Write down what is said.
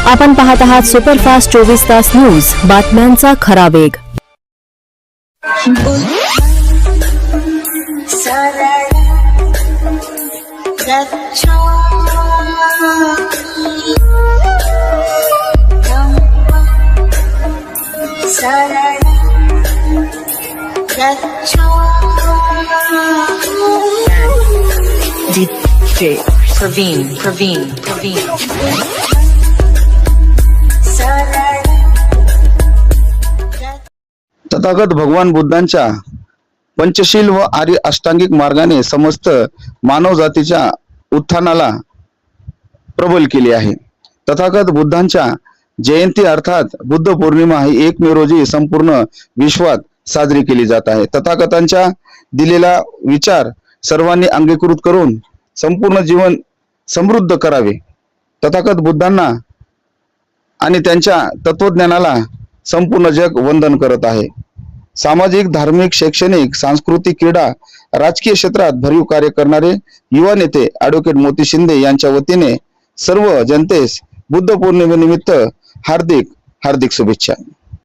आपण पाहत आहात सुपरफास्ट 24 तास न्यूज, बातम्यांचा खरा वेग. DJ Praveen. तथागत भगवान बुद्धांच्या पंचशील व आर्य अष्टांगिक मार्गाने समस्त मानव जातीच्या उत्थानाला प्रबल केले आहे. तथागत बुद्धांच्या जयंती अर्थात बुद्ध पौर्णिमा ही 1 मे रोजी संपूर्ण विश्वात साजरी केली जात आहे. तथागतांच्या दिलेला विचार सर्वांनी अंगीकृत करून संपूर्ण जीवन समृद्ध करावे. तथागत बुद्धांना आणि त्यांच्या तत्वज्ञानाला संपूर्ण जग वंदन करत आहे. सामाजिक, धार्मिक, शैक्षणिक, सांस्कृतिक, क्रीडा, राजकीय क्षेत्रात भरीव कार्य करणारे युवा नेते ॲडव्होकेट मोती शिंदे यांच्या वतीने सर्व जनतेस बुद्ध पौर्णिमेनिमित्त हार्दिक शुभेच्छा.